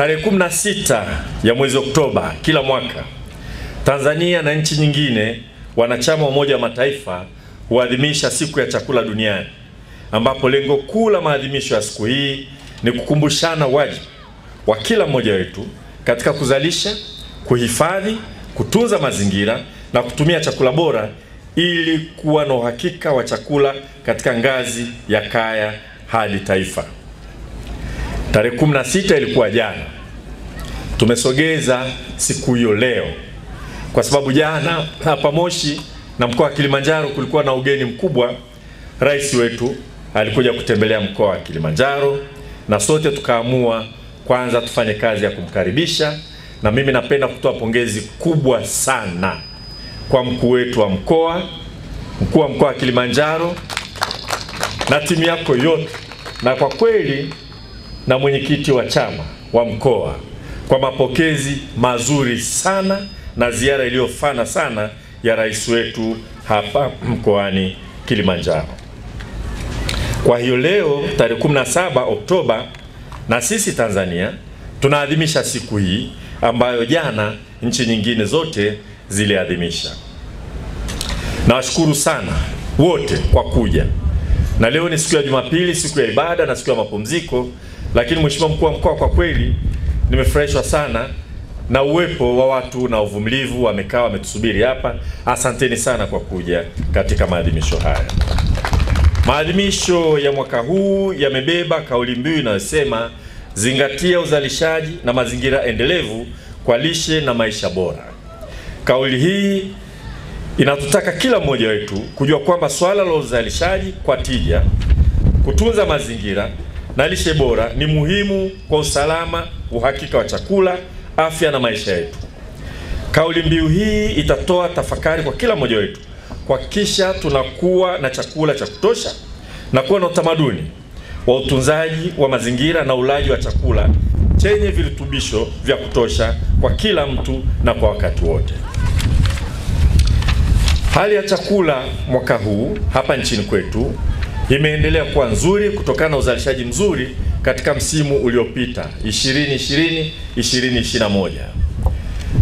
Tarehe 16 ya mwezi Oktoba kila mwaka, Tanzania na nchi nyingine wanachama wa Umoja wa Mataifa huadhimisha siku ya chakula duniani, ambapo lengo kuu la maadhimisho ya siku hii ni kukumbushana wajibu wa kila mmoja wetu katika kuzalisha, kuhifadhi, kutunza mazingira na kutumia chakula bora ili kuwa na uhakika wa chakula katika ngazi ya kaya hadi taifa. Tarehe 16 ilikuwa jana. Tumesogeza siku hiyo leo kwa sababu jana hapa Moshi na mkoa wa Kilimanjaro kulikuwa na ugeni mkubwa. Rais wetu alikuja kutembelea mkoa wa Kilimanjaro na sote tukaamua kwanza tufanye kazi ya kumkaribisha, na mimi napenda kutoa pongezi kubwa sana kwa mkuu wetu wa mkoa, mkuu wa mkoa wa Kilimanjaro na timu yako yote, na kwa kweli na mwenyekiti wa chama wa mkoa kwa mapokezi mazuri sana na ziara iliyofana sana ya rais wetu hapa mkoani Kilimanjaro. Kwa hiyo leo tarehe 17 Oktoba na sisi Tanzania tunaadhimisha siku hii ambayo jana nchi nyingine zote ziliadhimisha. Nawashukuru sana wote kwa kuja. Na leo ni siku ya Jumapili, siku ya ibada na siku ya mapumziko, lakini Mheshimiwa Mkuu wa Mkoa, kwa kweli nimefurahishwa sana na uwepo wa watu na uvumilivu, wamekaa wametusubiri hapa. Asanteni sana kwa kuja katika maadhimisho haya. Maadhimisho ya mwaka huu yamebeba kauli mbiu inayosema zingatia uzalishaji na mazingira endelevu kwa lishe na maisha bora. Kauli hii inatutaka kila mmoja wetu kujua kwamba swala la uzalishaji kwa tija, kutunza mazingira na lishe bora ni muhimu kwa usalama, uhakika wa chakula, afya na maisha yetu. Kauli mbiu hii itatoa tafakari kwa kila mmoja wetu kuhakikisha tunakuwa na chakula cha kutosha na kuwa na utamaduni wa utunzaji wa mazingira na ulaji wa chakula chenye virutubisho vya kutosha kwa kila mtu na kwa wakati wote. Hali ya chakula mwaka huu hapa nchini kwetu imeendelea kuwa nzuri kutokana na uzalishaji mzuri katika msimu uliopita 2020-2021.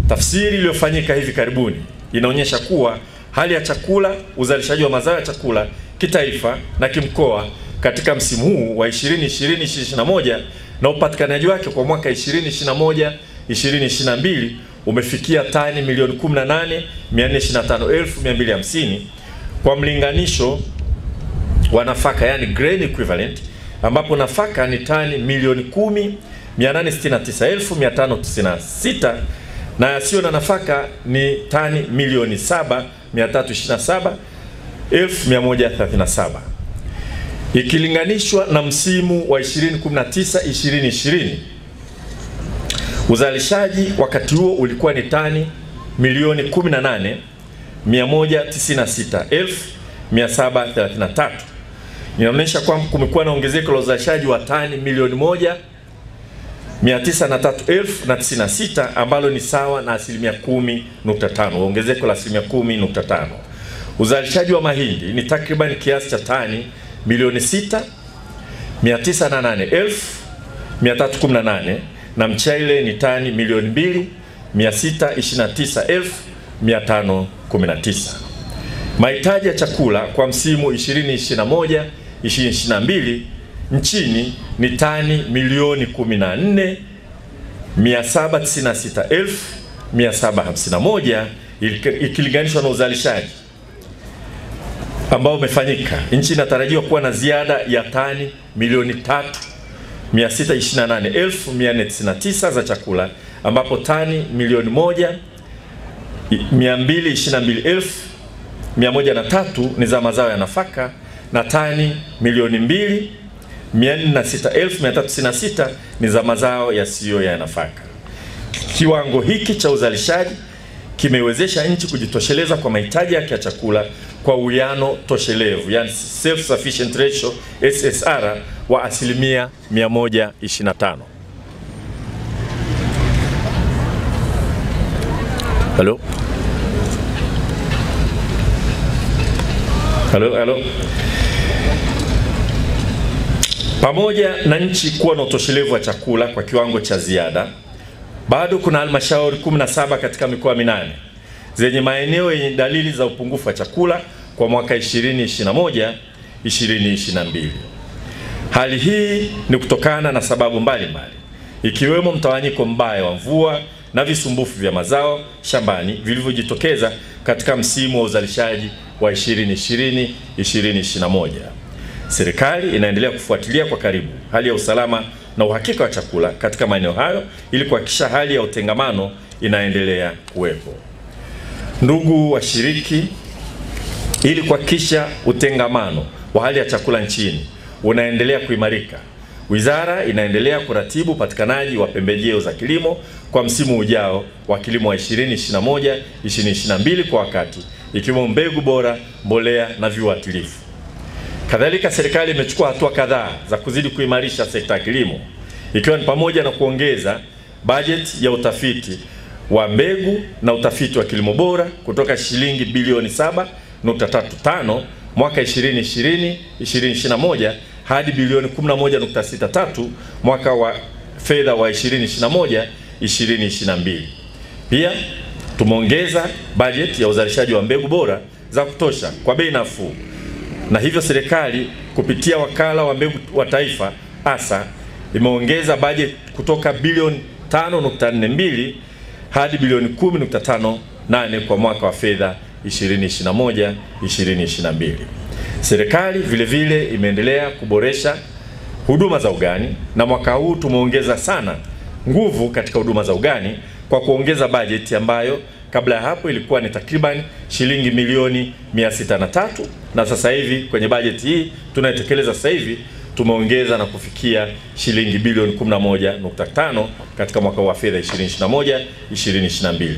Tafsiri iliyofanyika hivi karibuni inaonyesha kuwa hali ya chakula, uzalishaji wa mazao ya chakula kitaifa na kimkoa katika msimu huu wa 2020-2021 na upatikanaji wake kwa mwaka 2021-2022 umefikia tani milioni 18,425,250 kwa mlinganisho wa nafaka, yani grain equivalent, ambapo nafaka ni tani milioni 10,869,596 na yasiyo na nafaka ni tani milioni 7,327,137. Ikilinganishwa na msimu wa 2019-2020, uzalishaji wakati huo ulikuwa ni tani milioni 18,196,733. Inaonyesha kwamba kumekuwa na ongezeko la uzalishaji wa tani milioni 1,903,096 ambalo ni sawa na 10.5, ongezeko la 10.5. Uzalishaji wa mahindi ni takriban kiasi cha tani milioni 6,908,318 na mchele ni tani milioni 2,629,519. Mahitaji ya chakula kwa msimu 2021-2022 nchini ni tani milioni 14,796,751 ikilinganishwa na uzalishaji ambao umefanyika. Nchi inatarajiwa kuwa na ziada ya tani milioni 3,628,499 za chakula, ambapo tani milioni 1,222,103 ni za mazao ya nafaka na tani milioni 2,406,396 ni za mazao yasiyo ya nafaka. Kiwango hiki cha uzalishaji kimewezesha nchi kujitosheleza kwa mahitaji yake ya chakula kwa uwiano toshelevu, yani self sufficient ratio SSR wa 125%. Halo? Halo, halo. Pamoja na nchi kuwa na utoshelevu wa chakula kwa kiwango cha ziada, bado kuna halmashauri 17 katika mikoa 8 zenye maeneo yenye dalili za upungufu wa chakula kwa mwaka 2021 2022. Hali hii ni kutokana na sababu mbalimbali, ikiwemo mtawanyiko mbaya wa mvua na visumbufu vya mazao shambani vilivyojitokeza katika msimu wa uzalishaji wa 2020-2021. Serikali inaendelea kufuatilia kwa karibu hali ya usalama na uhakika wa chakula katika maeneo hayo ili kuhakikisha hali ya utengamano inaendelea kuwepo. Ndugu washiriki, ili kuhakikisha utengamano wa hali ya chakula nchini unaendelea kuimarika, Wizara inaendelea kuratibu upatikanaji wa pembejeo za kilimo kwa msimu ujao wa kilimo wa 2021-2022 kwa wakati, ikiwemo mbegu bora, mbolea na viuatilifu. Kadhalika, serikali imechukua hatua kadhaa za kuzidi kuimarisha sekta ya kilimo, ikiwa ni pamoja na kuongeza bajeti ya utafiti wa mbegu na utafiti wa kilimo bora kutoka shilingi bilioni 7.35 mwaka 2020-2021 hadi bilioni 11.63 mwaka wa fedha wa 2021-2022. Pia tumeongeza bajeti ya uzalishaji wa mbegu bora za kutosha kwa bei nafuu, na hivyo serikali kupitia wakala wa mbegu wa taifa ASA imeongeza bajeti kutoka bilioni 5.42 hadi bilioni 10.58 kwa mwaka wa fedha 2021-2022. Serikali vile vile imeendelea kuboresha huduma za ugani, na mwaka huu tumeongeza sana nguvu katika huduma za ugani kwa kuongeza bajeti ambayo kabla ya hapo ilikuwa ni takriban shilingi milioni 603, na sasa hivi kwenye bajeti hii tunayotekeleza sasa hivi tumeongeza na kufikia shilingi bilioni 11.5 katika mwaka wa fedha 2021-2022.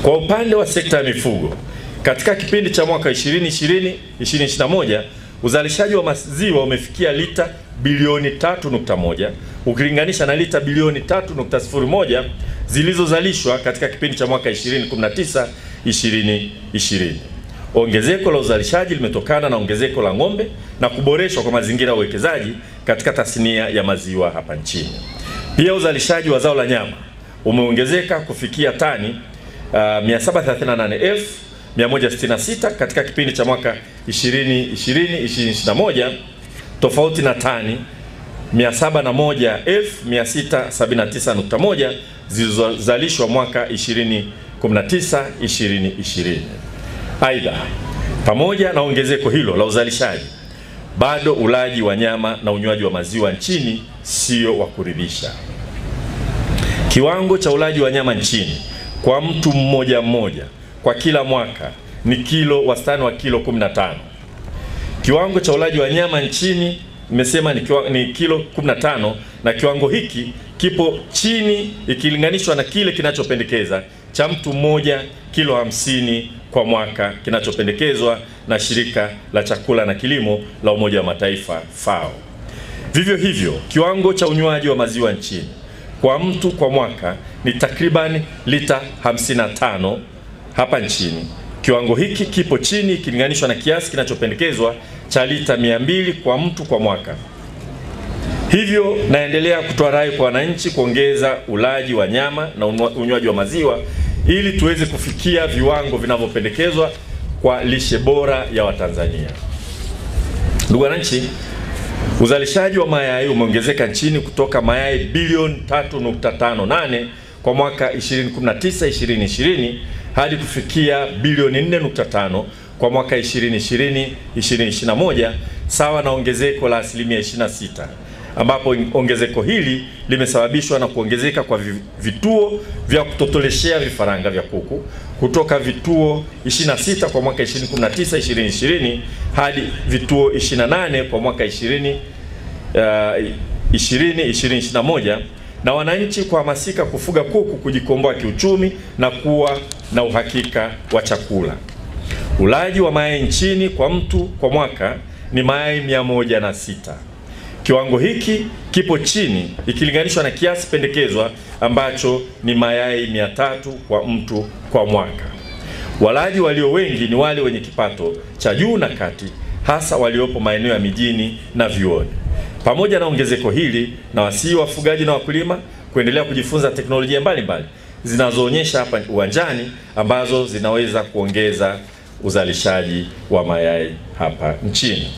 Kwa upande wa sekta ya mifugo, katika kipindi cha mwaka 2020-2021 uzalishaji wa maziwa umefikia lita bilioni 3.1 ukilinganisha na lita bilioni 3.01 zilizozalishwa katika kipindi cha mwaka 2019-2020. Ongezeko la uzalishaji limetokana na ongezeko la ng'ombe na kuboreshwa kwa mazingira ya uwekezaji katika tasnia ya maziwa hapa nchini. Pia uzalishaji wa zao la nyama umeongezeka kufikia tani 738,166 katika kipindi cha mwaka 2020-2021 tofauti na tani 701,679.1 zilizozalishwa mwaka 2019-2020. Aidha, pamoja na ongezeko hilo la uzalishaji, bado ulaji wa nyama na unywaji wa maziwa nchini sio wa kuridhisha. Kiwango cha ulaji wa nyama nchini kwa mtu mmoja mmoja kwa kila mwaka ni wastani wa kilo 15. Kiwango cha ulaji wa nyama nchini nimesema ni kilo 15, na kiwango hiki kipo chini ikilinganishwa na kile kinachopendekeza cha mtu mmoja kilo 50 kwa mwaka kinachopendekezwa na Shirika la Chakula na Kilimo la Umoja wa Mataifa FAO. Vivyo hivyo, kiwango cha unywaji wa maziwa nchini kwa mtu kwa mwaka ni takriban lita 55 hapa nchini. Kiwango hiki kipo chini ikilinganishwa na kiasi kinachopendekezwa cha lita 200 kwa mtu kwa mwaka. Hivyo naendelea kutoa rai kwa wananchi kuongeza ulaji wa nyama na unywaji wa maziwa ili tuweze kufikia viwango vinavyopendekezwa kwa lishe bora ya Watanzania. Ndugu wananchi, uzalishaji wa mayai umeongezeka nchini kutoka mayai bilioni 3.58 kwa mwaka 2019-2020 hadi kufikia bilioni 4.5 kwa mwaka 2020-2021, sawa na ongezeko la asilimia 26, ambapo ongezeko hili limesababishwa na kuongezeka kwa vituo vya kutotoleshea vifaranga vya kuku kutoka vituo 26 kwa mwaka 2019-2020 hadi vituo 28 kwa mwaka 2020-2021, na wananchi kuhamasika kufuga kuku kujikomboa kiuchumi na kuwa na uhakika wa chakula. Ulaji wa mayai nchini kwa mtu kwa mwaka ni mayai 106. Kiwango hiki kipo chini ikilinganishwa na kiasi pendekezwa ambacho ni mayai 300 kwa mtu kwa mwaka. Walaji walio wengi ni wale wenye kipato cha juu na kati, hasa waliopo maeneo ya mijini na vioni. Pamoja na ongezeko hili, na wasihi wafugaji na wakulima kuendelea kujifunza teknolojia mbalimbali zinazoonyesha hapa uwanjani ambazo zinaweza kuongeza uzalishaji wa mayai hapa nchini.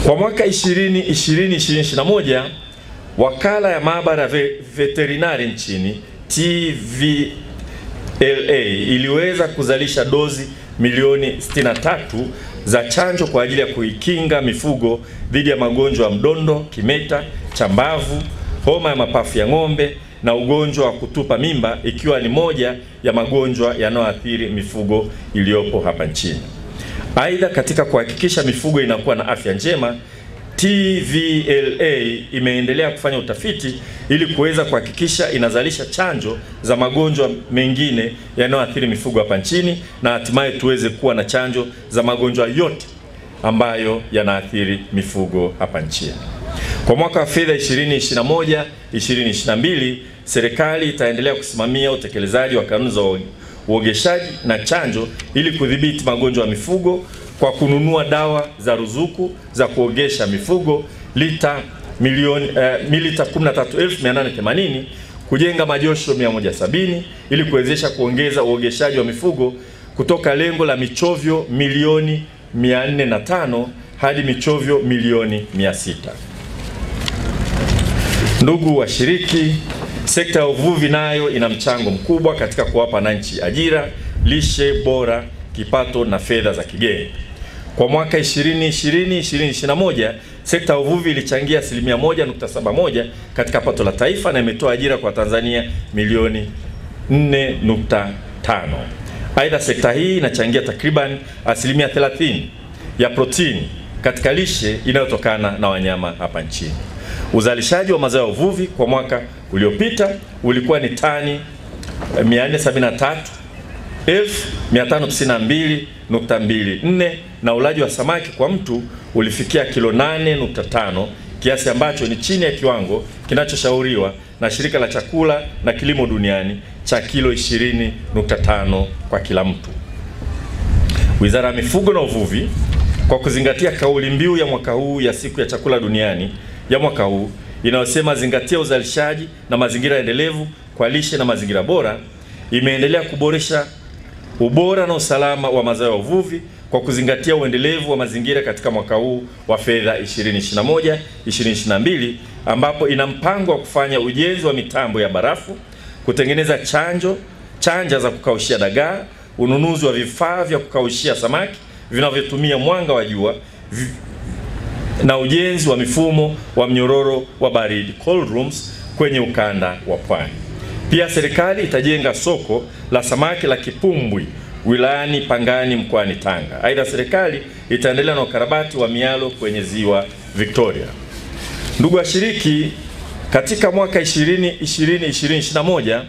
Kwa mwaka 2020-2021, Wakala ya Maabara Veterinari nchini TVLA iliweza kuzalisha dozi milioni 63 za chanjo kwa ajili ya kuikinga mifugo dhidi ya magonjwa ya mdondo, kimeta, chambavu, homa ya mapafu ya ng'ombe na ugonjwa wa kutupa mimba, ikiwa ni moja ya magonjwa yanayoathiri mifugo iliyopo hapa nchini. Aidha, katika kuhakikisha mifugo inakuwa na afya njema, TVLA imeendelea kufanya utafiti ili kuweza kuhakikisha inazalisha chanjo za magonjwa mengine yanayoathiri mifugo hapa nchini, na hatimaye tuweze kuwa na chanjo za magonjwa yote ambayo yanaathiri mifugo hapa nchini. Kwa mwaka wa fedha 2021-2022, serikali itaendelea kusimamia utekelezaji wa kanuni za uogeshaji na chanjo ili kudhibiti magonjwa ya mifugo kwa kununua dawa za ruzuku za kuogesha mifugo mililita 13,880, kujenga majosho 170 ili kuwezesha kuongeza uogeshaji wa mifugo kutoka lengo la michovyo milioni 405 hadi michovyo milioni 600. Ndugu washiriki, sekta ya uvuvi nayo ina mchango mkubwa katika kuwapa wananchi ajira, lishe bora, kipato na fedha za kigeni. Kwa mwaka 2020-2021, sekta ya uvuvi ilichangia 1.71% katika pato la taifa na imetoa ajira kwa Tanzania milioni 4.5. Aidha, sekta hii inachangia takriban 30% ya protini katika lishe inayotokana na wanyama hapa nchini. Uzalishaji wa mazao ya uvuvi kwa mwaka uliopita ulikuwa ni tani 473,592.24 na ulaji wa samaki kwa mtu ulifikia kilo 8.5, kiasi ambacho ni chini ya kiwango kinachoshauriwa na Shirika la Chakula na Kilimo Duniani cha kilo 20.5 kwa kila mtu. Wizara ya Mifugo na Uvuvi, kwa kuzingatia kauli mbiu ya mwaka huu ya Siku ya Chakula Duniani ya mwaka huu inayosema zingatia uzalishaji na mazingira endelevu kwa lishe na mazingira bora, imeendelea kuboresha ubora na usalama wa mazao ya uvuvi kwa kuzingatia uendelevu wa mazingira katika mwaka huu wa fedha 2021-2022, ambapo ina mpango wa kufanya ujenzi wa mitambo ya barafu, kutengeneza chanja za kukaushia dagaa, ununuzi wa vifaa vya kukaushia samaki vinavyotumia mwanga wa jua na ujenzi wa mifumo wa mnyororo wa baridi cold rooms kwenye ukanda wa Pwani. Pia serikali itajenga soko la samaki la Kipumbwi wilayani Pangani mkoani Tanga. Aidha, serikali itaendelea na ukarabati wa mialo kwenye ziwa Victoria. Ndugu washiriki, katika mwaka 2020-2021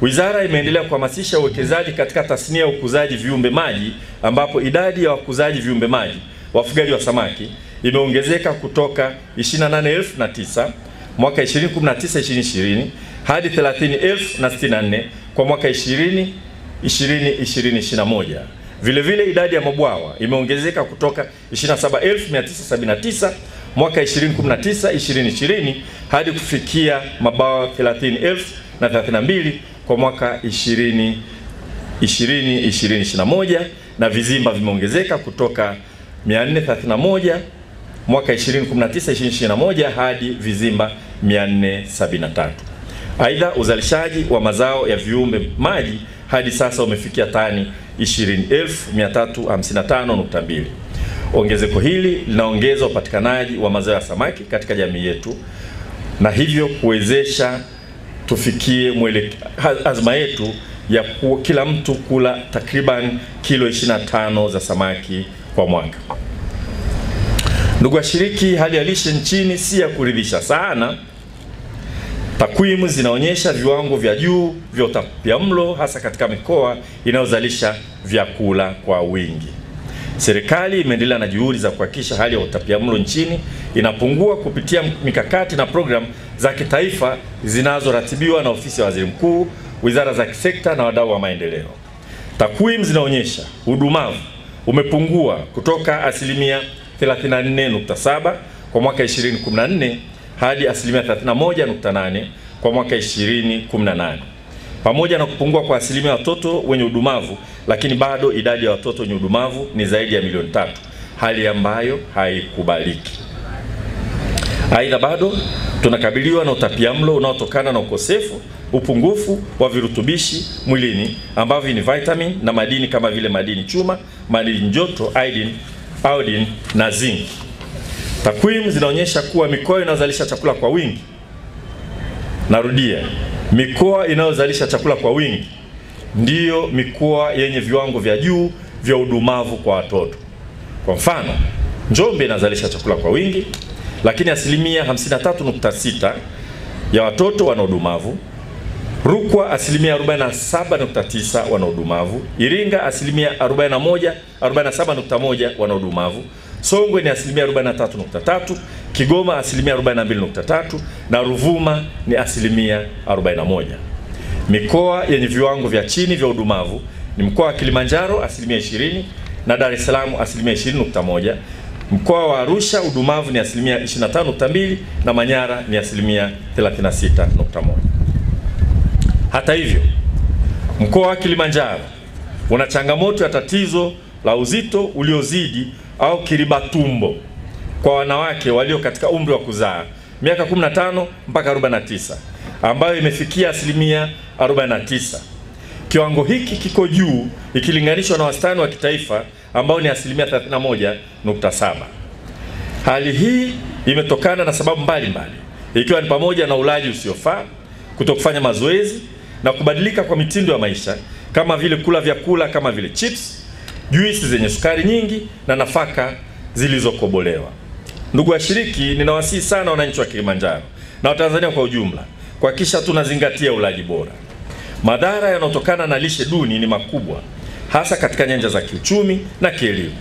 wizara imeendelea kuhamasisha uwekezaji katika tasnia ya ukuzaji viumbe maji, ambapo idadi ya wakuzaji viumbe maji wafugaji wa samaki imeongezeka kutoka 28,009 mwaka 2019-2020 hadi 30,064 kwa mwaka 2020-2021. Vile idadi ya mabwawa imeongezeka kutoka 27,979 mwaka 2019-2020 hadi kufikia mabawa 30,032 kwa mwaka 2020-2021, na vizimba vimeongezeka kutoka 431 mwaka 2019-2021 hadi vizimba 473. Aidha, uzalishaji wa mazao ya viumbe maji hadi sasa umefikia tani 20,355.2. Ongezeko hili linaongeza upatikanaji wa mazao ya samaki katika jamii yetu na hivyo kuwezesha tufikie azma yetu ya kila mtu kula takriban kilo 25 za samaki kwa mwaka. Ndugu washiriki, hali ya lishe nchini si ya kuridhisha sana. Takwimu zinaonyesha viwango vya juu vya utapiamlo hasa katika mikoa inayozalisha vyakula kwa wingi. Serikali imeendelea na juhudi za kuhakikisha hali ya utapiamlo nchini inapungua kupitia mikakati na programu za kitaifa zinazoratibiwa na Ofisi ya Waziri Mkuu, wizara za kisekta na wadau wa maendeleo. Takwimu zinaonyesha udumavu umepungua kutoka 34.7 kwa mwaka 2014 hadi asilimia 31.8 kwa mwaka 2018. Pamoja na kupungua kwa asilimia watoto wenye udumavu, lakini bado idadi ya watoto wenye udumavu ni zaidi ya milioni 3, hali ambayo haikubaliki. Aidha, bado tunakabiliwa na utapiamlo unaotokana na upungufu wa virutubishi mwilini ambavyo ni vitamin na madini kama vile madini chuma, madini joto, iodine na zinc. Takwimu zinaonyesha kuwa mikoa inayozalisha chakula kwa wingi, narudia, mikoa inayozalisha chakula kwa wingi ndiyo mikoa yenye viwango vya juu vya udumavu kwa watoto. Kwa mfano, Njombe inazalisha chakula kwa wingi, lakini asilimia 53.6 ya watoto wana udumavu. Rukwa asilimia 47.9 wana udumavu. Iringa asilimia 47.1 wana udumavu. Songwe ni asilimia 43.3, Kigoma asilimia 42.3 na Ruvuma ni asilimia 41. Mikoa yenye viwango vya chini vya udumavu ni mkoa wa Kilimanjaro asilimia 20 na Dar es Salaam asilimia 20.1. Mkoa wa Arusha udumavu ni asilimia 25.2 na Manyara ni asilimia 36.1. Hata hivyo, mkoa wa Kilimanjaro una changamoto ya tatizo la uzito uliozidi au kiriba tumbo kwa wanawake walio katika umri wa kuzaa miaka 15 mpaka 49, ambayo imefikia asilimia 49. Kiwango hiki kiko juu ikilinganishwa na wastani wa kitaifa ambao ni asilimia 31.7. Hali hii imetokana na sababu mbalimbali, ikiwa ni pamoja na ulaji usiofaa, kutokufanya mazoezi na kubadilika kwa mitindo ya maisha, kama vile kula vyakula kama vile chips, juisi zenye sukari nyingi na nafaka zilizokobolewa. Ndugu washiriki, ninawasihi sana wananchi wa Kilimanjaro na Watanzania kwa ujumla kuhakikisha tunazingatia ulaji bora. Madhara yanayotokana na lishe duni ni makubwa, hasa katika nyanja za kiuchumi na kielimu.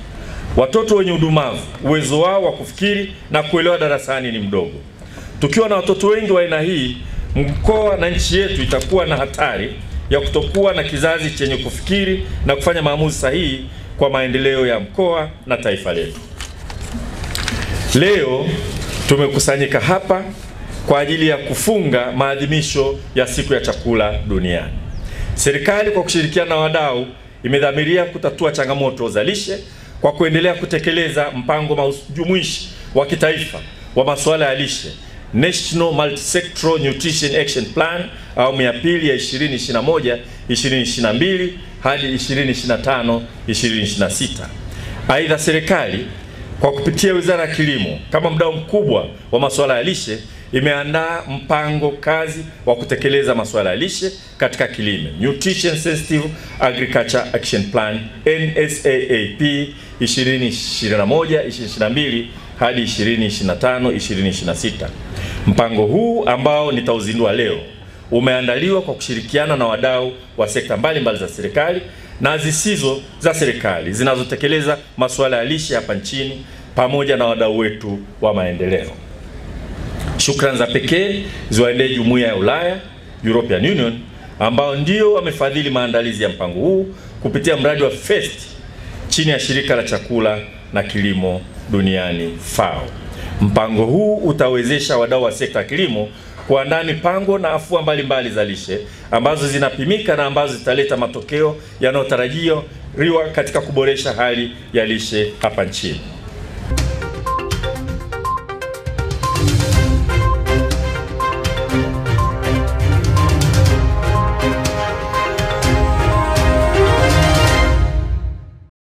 Watoto wenye udumavu, uwezo wao wa kufikiri na kuelewa darasani ni mdogo. Tukiwa na watoto wengi wa aina hii, mkoa na nchi yetu itakuwa na hatari ya kutokuwa na kizazi chenye kufikiri na kufanya maamuzi sahihi kwa maendeleo ya mkoa na taifa letu. Leo tumekusanyika hapa kwa ajili ya kufunga maadhimisho ya siku ya chakula duniani. Serikali kwa kushirikiana na wadau imedhamiria kutatua changamoto za lishe kwa kuendelea kutekeleza mpango jumuishi wa kitaifa wa masuala ya lishe, National Multi-Sectoral Nutrition Action Plan awamu ya pili ya 2021-2022 hadi 2025-2026. Aidha, serikali kwa kupitia Wizara ya Kilimo kama mdau mkubwa wa masuala ya lishe imeandaa mpango kazi wa kutekeleza masuala ya lishe katika kilimo, Nutrition Sensitive Agriculture Action Plan NSAAP 2021-2022 hadi 2025-2026. Mpango huu ambao nitauzindua leo umeandaliwa kwa kushirikiana na wadau wa sekta mbalimbali za serikali na zisizo za serikali zinazotekeleza masuala ya lishe hapa nchini pamoja na wadau wetu wa maendeleo. Shukrani za pekee ziwaendee Jumuiya ya Ulaya, European Union, ambao ndio wamefadhili maandalizi ya mpango huu kupitia mradi wa FAST chini ya shirika la chakula na kilimo duniani FAO. Mpango huu utawezesha wadau wa sekta ya kilimo kuandaa mipango na afua mbalimbali za lishe ambazo zinapimika na ambazo zitaleta matokeo yanayotarajiwa katika kuboresha hali ya lishe hapa nchini.